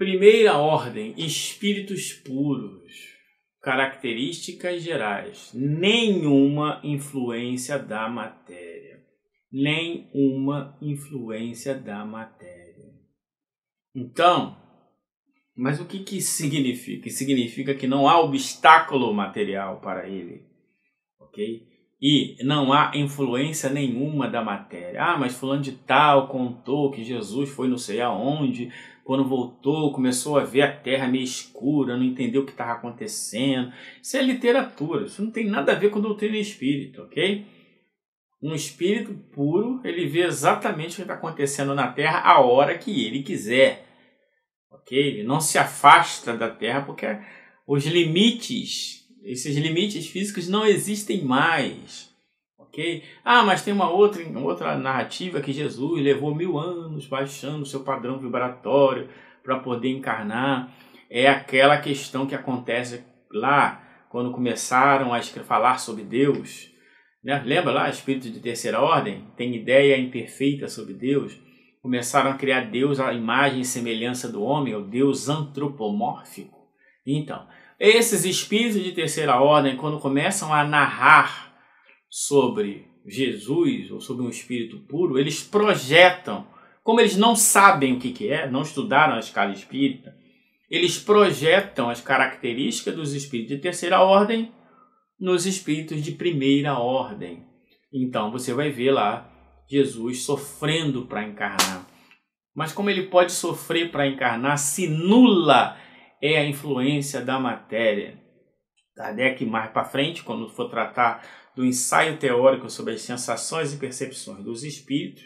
Primeira ordem, espíritos puros, características gerais, nenhuma influência da matéria, nenhuma influência da matéria. Então, mas o que significa? Significa que não há obstáculo material para ele, ok? E não há influência nenhuma da matéria. Ah, mas fulano de tal contou que Jesus foi não sei aonde, quando voltou começou a ver a terra meio escura, não entendeu o que estava acontecendo. Isso é literatura, isso não tem nada a ver com doutrina espírita, ok? Um espírito puro, ele vê exatamente o que está acontecendo na terra a hora que ele quiser, ok? Ele não se afasta da terra porque os limites, esses limites físicos não existem mais, ok? Ah, mas tem uma outra narrativa que Jesus levou 1000 anos baixando o seu padrão vibratório para poder encarnar. É aquela questão que acontece lá quando começaram a falar sobre Deus, né? Lembra lá, espírito de terceira ordem tem ideia imperfeita sobre Deus. Começaram a criar Deus à imagem e semelhança do homem, o Deus antropomórfico. Então, esses espíritos de terceira ordem, quando começam a narrar sobre Jesus ou sobre um espírito puro, eles projetam, como eles não sabem o que é, não estudaram a escala espírita, eles projetam as características dos espíritos de terceira ordem nos espíritos de primeira ordem. Então você vai ver lá Jesus sofrendo para encarnar. Mas como ele pode sofrer para encarnar se nula é a influência da matéria? Kardec, mais para frente, quando for tratar do ensaio teórico sobre as sensações e percepções dos espíritos,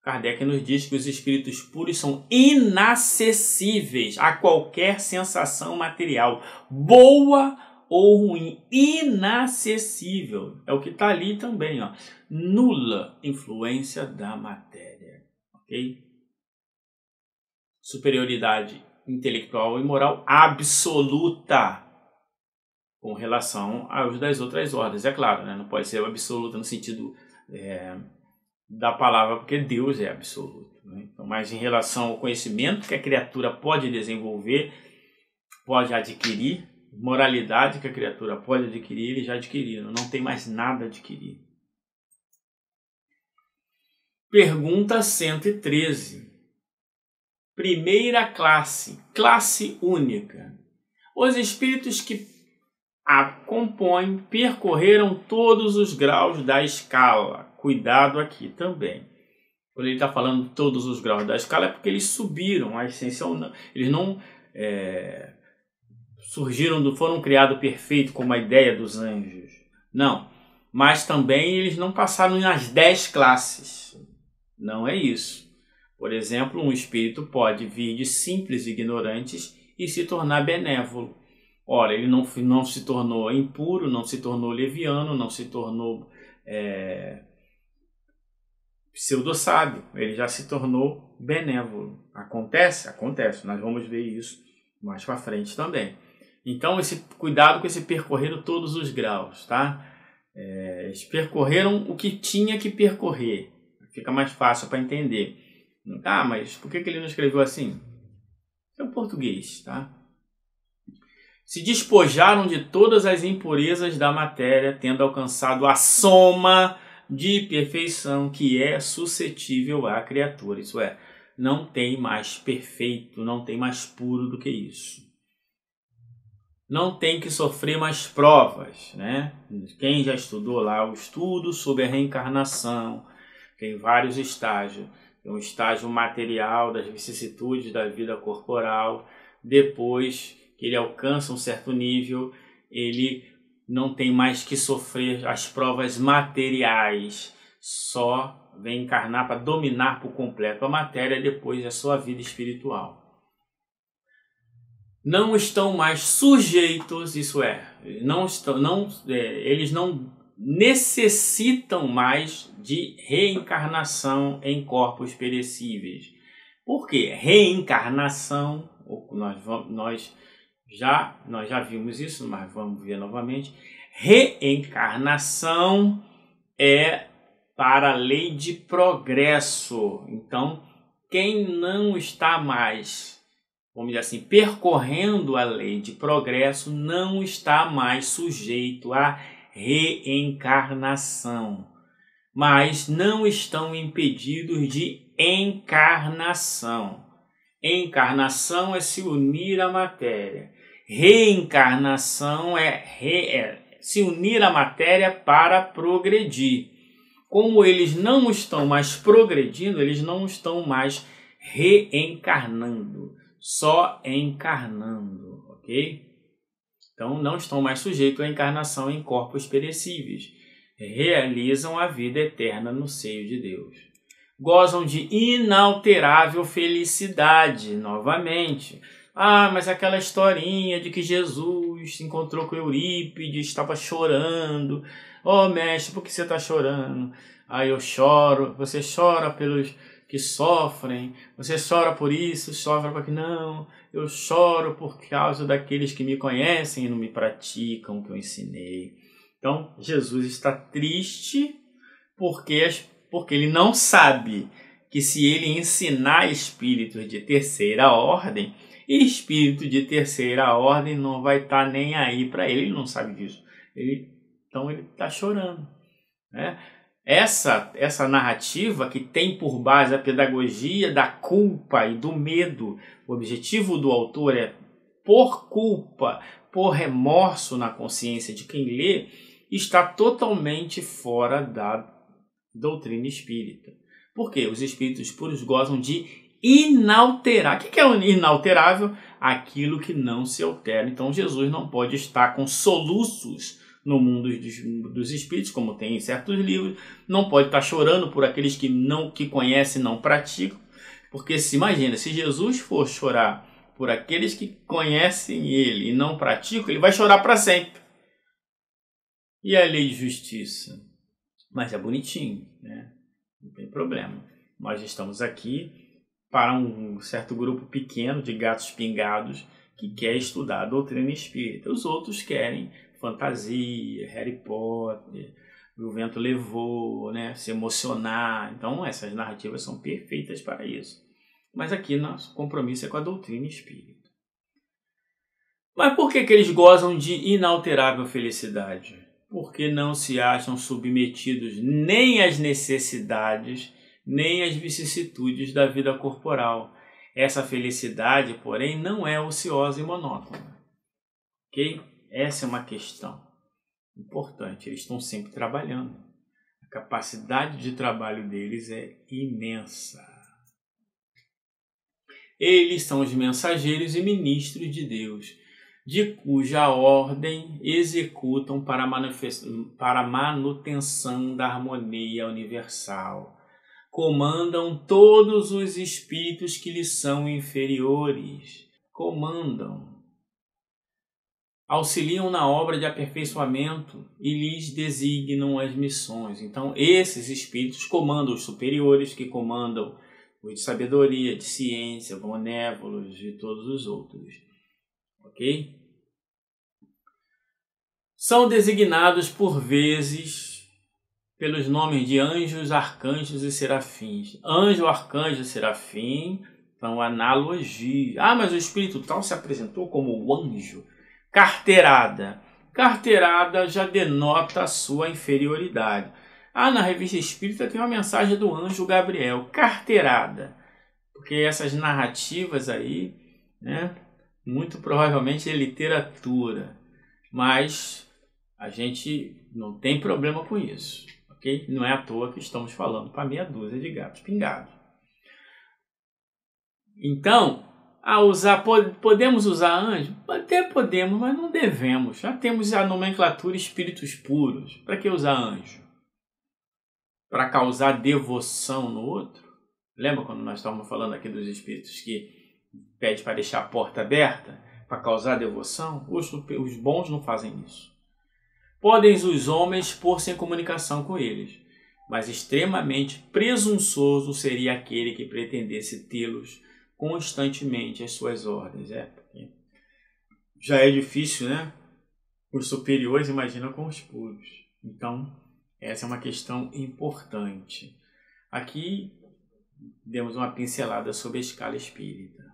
Kardec nos diz que os espíritos puros são inacessíveis a qualquer sensação material, boa ou ruim, inacessível. É o que está ali também, ó. Nula influência da matéria, ok? Superioridade intelectual e moral absoluta com relação aos das outras ordens, é claro, né? Não pode ser absoluta no sentido da palavra, porque Deus é absoluto, né? Então, mas em relação ao conhecimento que a criatura pode desenvolver, pode adquirir, moralidade que a criatura pode adquirir, ele já adquiriu, não tem mais nada a adquirir. Pergunta 113. Primeira classe, classe única. Os espíritos que a compõem percorreram todos os graus da escala. Cuidado aqui também. Quando ele está falando de todos os graus da escala é porque eles subiram, a essência, eles não foram criados perfeitos como a ideia dos anjos. Não. Mas também eles não passaram nas 10 classes. Não é isso. Por exemplo, um espírito pode vir de simples ignorantes e se tornar benévolo. Ora, ele não se tornou impuro, não se tornou leviano, não se tornou pseudo-sábio. Ele já se tornou benévolo. Acontece? Acontece. Nós vamos ver isso mais para frente também. Então, cuidado com esse percorreram todos os graus, tá? Eles percorreram o que tinha que percorrer. Fica mais fácil para entender. Ah, mas por que ele não escreveu assim? É o português, tá? Se despojaram de todas as impurezas da matéria, tendo alcançado a soma de perfeição que é suscetível à criatura. Isso é, não tem mais perfeito, não tem mais puro do que isso. Não tem que sofrer mais provas, né? Quem já estudou lá o estudo sobre a reencarnação, tem vários estágios. Tem um estágio material das vicissitudes da vida corporal. Depois que ele alcança um certo nível, ele não tem mais que sofrer as provas materiais. Só vem encarnar para dominar por completo a matéria depois da sua vida espiritual. Não estão mais sujeitos, isso é, eles não necessitam mais de reencarnação em corpos perecíveis. Por quê? Reencarnação, nós já vimos isso, mas vamos ver novamente. Reencarnação é para a lei de progresso. Então, quem não está mais vamos dizer assim, percorrendo a lei de progresso, não está mais sujeito à reencarnação, mas não estão impedidos de encarnação. Encarnação é se unir à matéria. Reencarnação é se unir à matéria para progredir. Como eles não estão mais progredindo, eles não estão mais reencarnando, só encarnando, ok? Então não estão mais sujeitos à encarnação em corpos perecíveis. Realizam a vida eterna no seio de Deus. Gozam de inalterável felicidade, novamente. Ah, mas aquela historinha de que Jesus se encontrou com Eurípides, estava chorando. Oh, mestre, por que você está chorando? Ah, eu choro. Você chora pelos que sofrem. Você chora por isso, sofre porque não. Eu choro por causa daqueles que me conhecem e não me praticam o que eu ensinei. Então, Jesus está triste porque ele não sabe que se ele ensinar espíritos de terceira ordem, espírito de terceira ordem não vai estar nem aí para ele. Ele não sabe disso. Então ele está chorando, né? Essa narrativa que tem por base a pedagogia da culpa e do medo, o objetivo do autor é por culpa, por remorso na consciência de quem lê, está totalmente fora da doutrina espírita. Por quê? Os espíritos puros gozam de inalterável. O que é o inalterável? Aquilo que não se altera. Então Jesus não pode estar com soluços no mundo dos espíritos, como tem em certos livros, não pode estar chorando por aqueles que conhecem e não praticam, porque se imagina, se Jesus for chorar por aqueles que conhecem ele e não praticam, ele vai chorar para sempre. E a lei de justiça? Mas é bonitinho, né? Não tem problema. Nós estamos aqui para um certo grupo pequeno de gatos pingados que quer estudar a doutrina espírita. Os outros querem fantasia, Harry Potter, o vento levou, né? Se emocionar. Então essas narrativas são perfeitas para isso. Mas aqui nosso compromisso é com a doutrina espírita. Mas por que eles gozam de inalterável felicidade? Porque não se acham submetidos nem às necessidades, nem às vicissitudes da vida corporal. Essa felicidade, porém, não é ociosa e monótona. Ok? Essa é uma questão importante. Eles estão sempre trabalhando. A capacidade de trabalho deles é imensa. Eles são os mensageiros e ministros de Deus, de cuja ordem executam para a manutenção da harmonia universal. Comandam todos os espíritos que lhes são inferiores. Comandam. Auxiliam na obra de aperfeiçoamento e lhes designam as missões. Então, esses espíritos comandam os superiores, que comandam os de sabedoria, de ciência, benévolos e todos os outros. Ok? São designados por vezes pelos nomes de anjos, arcanjos e serafins. Anjo, arcanjo e serafim são analogia. Ah, mas o espírito tal se apresentou como o anjo. Carteirada. Carteirada já denota a sua inferioridade. Ah, na revista espírita tem uma mensagem do anjo Gabriel. Carteirada. Porque essas narrativas aí, né, muito provavelmente é literatura. Mas a gente não tem problema com isso. Okay? Não é à toa que estamos falando para meia dúzia de gatos pingados. Então, podemos usar anjo? Até podemos, mas não devemos. Já temos a nomenclatura espíritos puros. Para que usar anjo? Para causar devoção no outro? Lembra quando nós estávamos falando aqui dos espíritos que pede para deixar a porta aberta? Para causar devoção? Os bons não fazem isso. Podem os homens pôr-se em comunicação com eles, mas extremamente presunçoso seria aquele que pretendesse tê-los constantemente às suas ordens. Já é difícil, né? Os superiores, imagina com os puros. Então, essa é uma questão importante. Aqui, demos uma pincelada sobre a escala espírita.